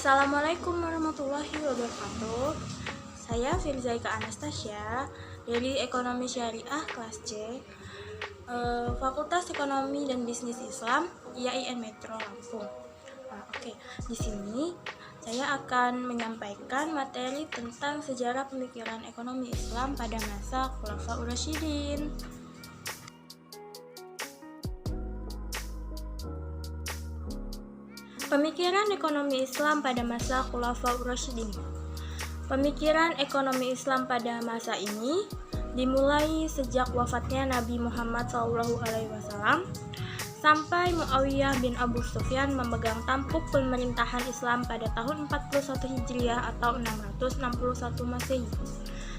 Assalamualaikum warahmatullahi wabarakatuh. Saya Firzaika Anastasia dari Ekonomi Syariah kelas C, Fakultas Ekonomi dan Bisnis Islam, IAIN Metro Lampung. Di sini saya akan menyampaikan materi tentang sejarah pemikiran ekonomi Islam pada masa Khulafaur Rasyidin. Pemikiran ekonomi Islam pada masa Khulafaur Rasyidin. Pemikiran ekonomi Islam pada masa ini dimulai sejak wafatnya Nabi Muhammad SAW sampai Muawiyah bin Abu Sufyan memegang tampuk pemerintahan Islam pada tahun 41 Hijriah atau 661 Masehi.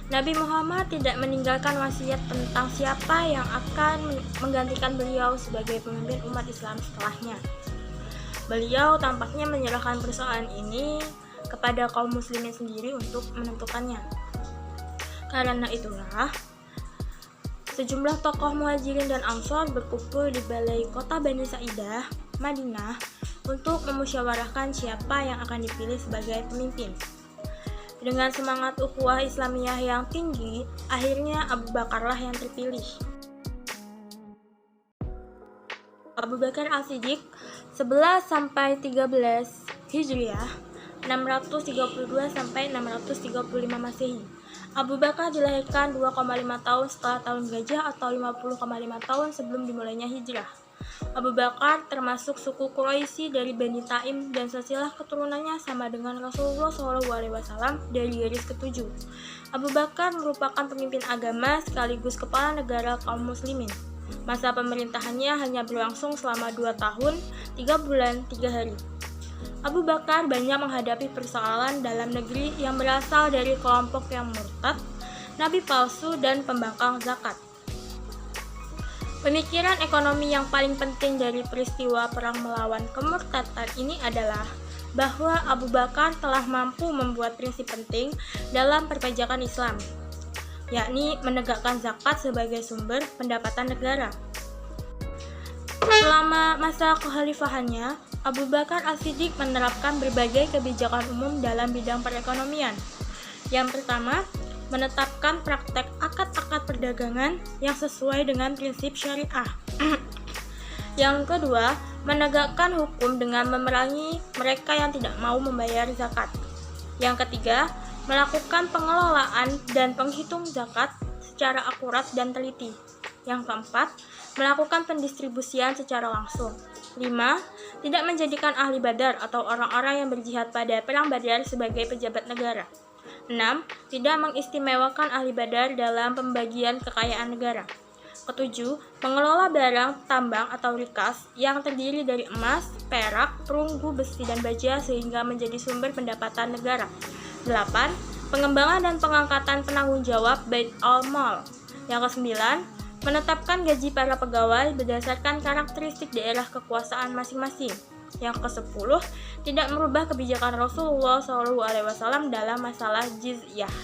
Nabi Muhammad tidak meninggalkan wasiat tentang siapa yang akan menggantikan beliau sebagai pemimpin umat Islam setelahnya. Beliau tampaknya menyerahkan persoalan ini kepada kaum muslimin sendiri untuk menentukannya. Karena itulah, sejumlah tokoh muhajirin dan ansor berkumpul di balai kota Bani Sa'idah, Madinah, untuk memusyawarahkan siapa yang akan dipilih sebagai pemimpin. Dengan semangat ukhuwah Islamiyah yang tinggi, akhirnya Abu Bakarlah yang terpilih. Abu Bakar As-Siddiq 11-13 Hijriah 632 sampai 635 Masehi. Abu Bakar dilahirkan 2,5 tahun setelah tahun gajah atau 50,5 tahun sebelum dimulainya hijrah. Abu Bakar termasuk suku Quraisy dari Bani Taim dan silsilah keturunannya sama dengan Rasulullah SAW dari garis ketujuh. Abu Bakar merupakan pemimpin agama sekaligus kepala negara kaum muslimin. Masa pemerintahannya hanya berlangsung selama 2 tahun, 3 bulan, 3 hari. Abu Bakar banyak menghadapi persoalan dalam negeri yang berasal dari kelompok yang murtad, nabi palsu, dan pembangkang zakat. Pemikiran ekonomi yang paling penting dari peristiwa perang melawan kemurtadan ini adalah bahwa Abu Bakar telah mampu membuat prinsip penting dalam perpajakan Islam, yakni menegakkan zakat sebagai sumber pendapatan negara. Selama masa kekhalifahannya, Abu Bakar As-Siddiq menerapkan berbagai kebijakan umum dalam bidang perekonomian. Yang pertama, menetapkan praktek akad-akad perdagangan yang sesuai dengan prinsip syariah. Yang kedua, menegakkan hukum dengan memerangi mereka yang tidak mau membayar zakat. Yang ketiga, melakukan pengelolaan dan penghitung zakat secara akurat dan teliti. Yang keempat, melakukan pendistribusian secara langsung. 5. Tidak menjadikan ahli badar atau orang-orang yang berjihad pada perang Badar sebagai pejabat negara. 6. Tidak mengistimewakan ahli badar dalam pembagian kekayaan negara. Ketujuh, mengelola barang tambang atau rikas yang terdiri dari emas, perak, perunggu, besi, dan baja sehingga menjadi sumber pendapatan negara. 8. Pengembangan dan pengangkatan penanggung jawab Bait al-Mal. Yang ke-9, menetapkan gaji para pegawai berdasarkan karakteristik daerah kekuasaan masing-masing. Yang ke-10, tidak merubah kebijakan Rasulullah SAW dalam masalah jizyah.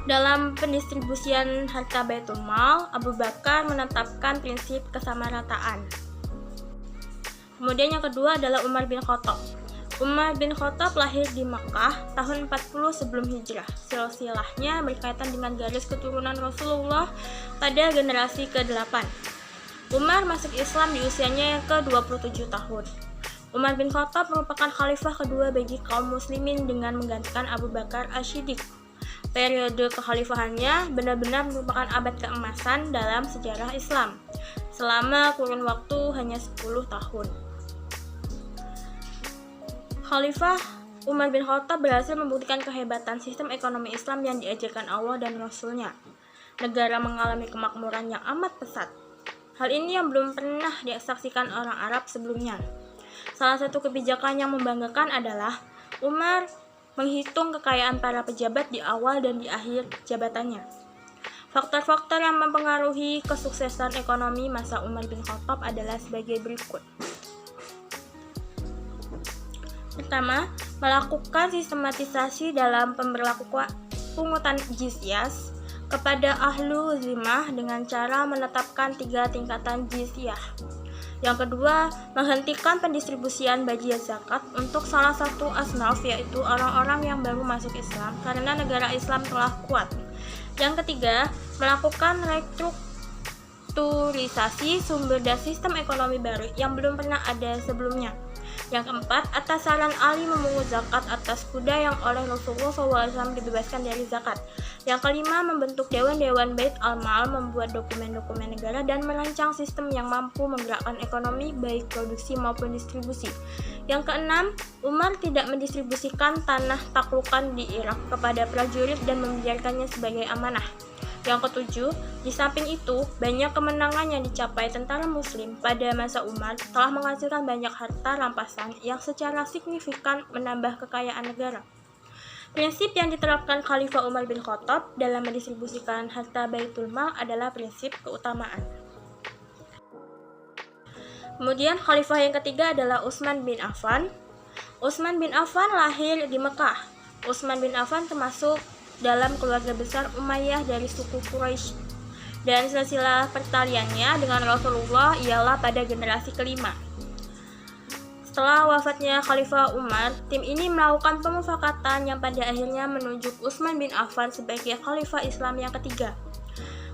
Dalam pendistribusian harta Baitul Mal, Abu Bakar menetapkan prinsip kesamarataan. Kemudian yang kedua adalah Umar bin Khattab. Umar bin Khattab lahir di Makkah tahun 40 sebelum hijrah. Silsilahnya berkaitan dengan garis keturunan Rasulullah pada generasi ke-8. Umar masuk Islam di usianya yang ke-27 tahun. Umar bin Khattab merupakan khalifah kedua bagi kaum muslimin dengan menggantikan Abu Bakar As-Siddiq. Periode kekhalifahannya benar-benar merupakan abad keemasan dalam sejarah Islam. Selama kurun waktu hanya 10 tahun. Khalifah Umar bin Khattab berhasil membuktikan kehebatan sistem ekonomi Islam yang diajarkan Allah dan Rasul-Nya. Negara mengalami kemakmuran yang amat pesat. Hal ini yang belum pernah disaksikan orang Arab sebelumnya. Salah satu kebijakan yang membanggakan adalah Umar menghitung kekayaan para pejabat di awal dan di akhir jabatannya. Faktor-faktor yang mempengaruhi kesuksesan ekonomi masa Umar bin Khattab adalah sebagai berikut. Pertama, melakukan sistematisasi dalam pemberlakuan pungutan jizyah kepada ahlu zimmah dengan cara menetapkan 3 tingkatan jizyah. Yang kedua, menghentikan pendistribusian bagian zakat untuk salah satu asnaf, yaitu orang-orang yang baru masuk Islam karena negara Islam telah kuat. Yang ketiga, melakukan restrukturisasi sumber dan sistem ekonomi baru yang belum pernah ada sebelumnya. Yang keempat, atas saran Ali memungut zakat atas kuda yang oleh Rasulullah SAW dibebaskan dari zakat. Yang kelima, membentuk dewan-dewan Bait al-Mal, membuat dokumen-dokumen negara dan merancang sistem yang mampu menggerakkan ekonomi baik produksi maupun distribusi. Yang keenam, Umar tidak mendistribusikan tanah taklukan di Irak kepada prajurit dan membiarkannya sebagai amanah. Yang ketujuh, di samping itu, banyak kemenangan yang dicapai tentara muslim pada masa Umar telah menghasilkan banyak harta rampasan yang secara signifikan menambah kekayaan negara. Prinsip yang diterapkan Khalifah Umar bin Khattab dalam mendistribusikan harta Baitul Mal adalah prinsip keutamaan. Kemudian Khalifah yang ketiga adalah Utsman bin Affan. Utsman bin Affan lahir di Mekah. Utsman bin Affan termasuk dalam keluarga besar Umayyah dari suku Quraisy, dan silsilah pertaliannya dengan Rasulullah ialah pada generasi kelima. Setelah wafatnya Khalifah Umar, tim ini melakukan pemufakatan yang pada akhirnya menunjuk Utsman bin Affan sebagai Khalifah Islam yang ketiga.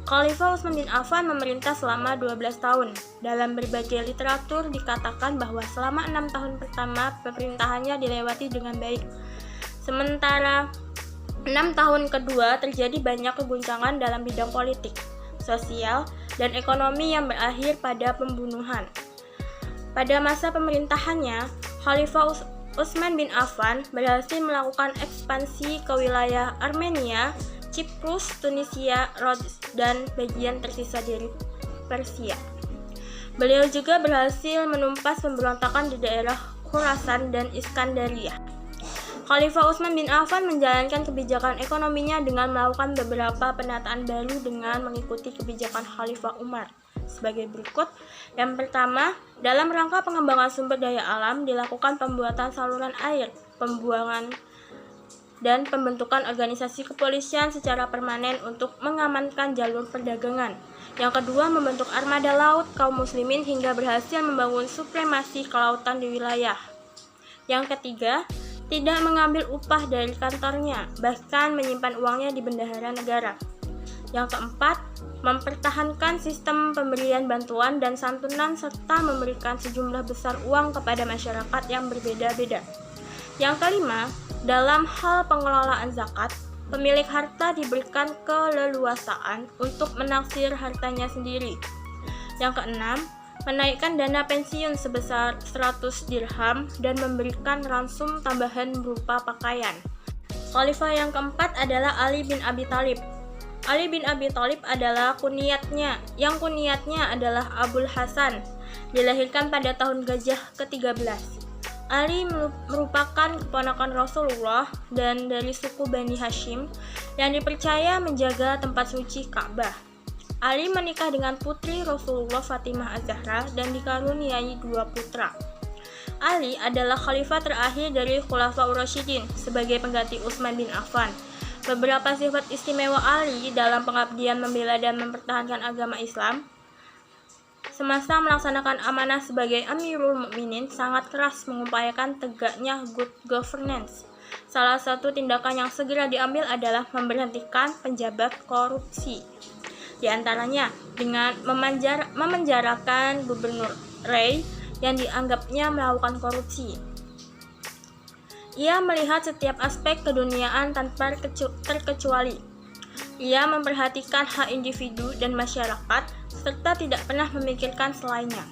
Khalifah Utsman bin Affan memerintah selama 12 tahun. Dalam berbagai literatur dikatakan bahwa selama 6 tahun pertama pemerintahannya dilewati dengan baik. Sementara 6 tahun kedua terjadi banyak keguncangan dalam bidang politik, sosial, dan ekonomi yang berakhir pada pembunuhan. Pada masa pemerintahannya, Khalifah Utsman bin Affan berhasil melakukan ekspansi ke wilayah Armenia, Cyprus, Tunisia, Rhodes, dan bagian tersisa dari Persia. Beliau juga berhasil menumpas pemberontakan di daerah Khurasan dan Iskandaria. Khalifah Utsman bin Affan menjalankan kebijakan ekonominya dengan melakukan beberapa penataan baru dengan mengikuti kebijakan Khalifah Umar sebagai berikut. Yang pertama, dalam rangka pengembangan sumber daya alam dilakukan pembuatan saluran air, pembuangan dan pembentukan organisasi kepolisian secara permanen untuk mengamankan jalur perdagangan. Yang kedua, membentuk armada laut kaum muslimin hingga berhasil membangun supremasi kelautan di wilayah. Yang ketiga, tidak mengambil upah dari kantornya, bahkan menyimpan uangnya di bendahara negara. Yang keempat, mempertahankan sistem pemberian bantuan dan santunan serta memberikan sejumlah besar uang kepada masyarakat yang berbeda-beda. Yang kelima, dalam hal pengelolaan zakat, pemilik harta diberikan keleluasaan untuk menaksir hartanya sendiri. Yang keenam, menaikkan dana pensiun sebesar 100 dirham dan memberikan ransum tambahan berupa pakaian. Khalifah yang keempat adalah Ali bin Abi Thalib. Ali bin Abi Thalib adalah kunyatnya, yang kunyatnya adalah Abul Hasan, dilahirkan pada tahun Gajah ke-13. Ali merupakan keponakan Rasulullah dan dari suku Bani Hashim yang dipercaya menjaga tempat suci Ka'bah. Ali menikah dengan putri Rasulullah Fatimah Az-Zahra dan dikaruniai 2 putra. Ali adalah khalifah terakhir dari Khulafaur Rasyidin sebagai pengganti Utsman bin Affan. Beberapa sifat istimewa Ali dalam pengabdian membela dan mempertahankan agama Islam semasa melaksanakan amanah sebagai Amirul Mukminin sangat keras mengupayakan tegaknya good governance. Salah satu tindakan yang segera diambil adalah memberhentikan penjabat korupsi. Di antaranya dengan memenjarakan Gubernur Ray yang dianggapnya melakukan korupsi. Ia melihat setiap aspek keduniaan tanpa terkecuali. Ia memperhatikan hak individu dan masyarakat serta tidak pernah memikirkan selainnya.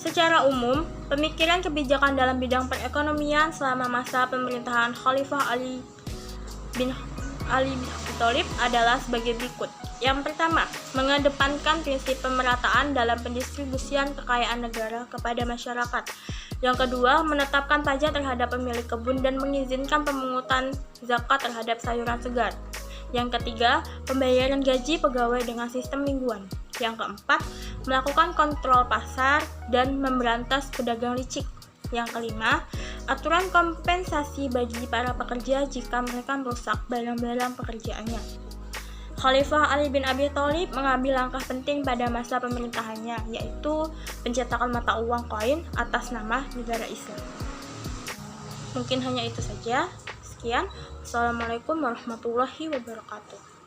Secara umum, pemikiran kebijakan dalam bidang perekonomian selama masa pemerintahan Khalifah Ali bin Abi Thalib adalah sebagai berikut. Yang pertama, mengedepankan prinsip pemerataan dalam pendistribusian kekayaan negara kepada masyarakat. Yang kedua, menetapkan pajak terhadap pemilik kebun dan mengizinkan pemungutan zakat terhadap sayuran segar. Yang ketiga, pembayaran gaji pegawai dengan sistem mingguan. Yang keempat, melakukan kontrol pasar dan memberantas pedagang licik. Yang kelima, aturan kompensasi bagi para pekerja jika mereka merusak barang-barang pekerjaannya. Khalifah Ali bin Abi Thalib mengambil langkah penting pada masa pemerintahannya, yaitu pencetakan mata uang koin atas nama negara Islam. Mungkin hanya itu saja. Sekian. Wassalamualaikum warahmatullahi wabarakatuh.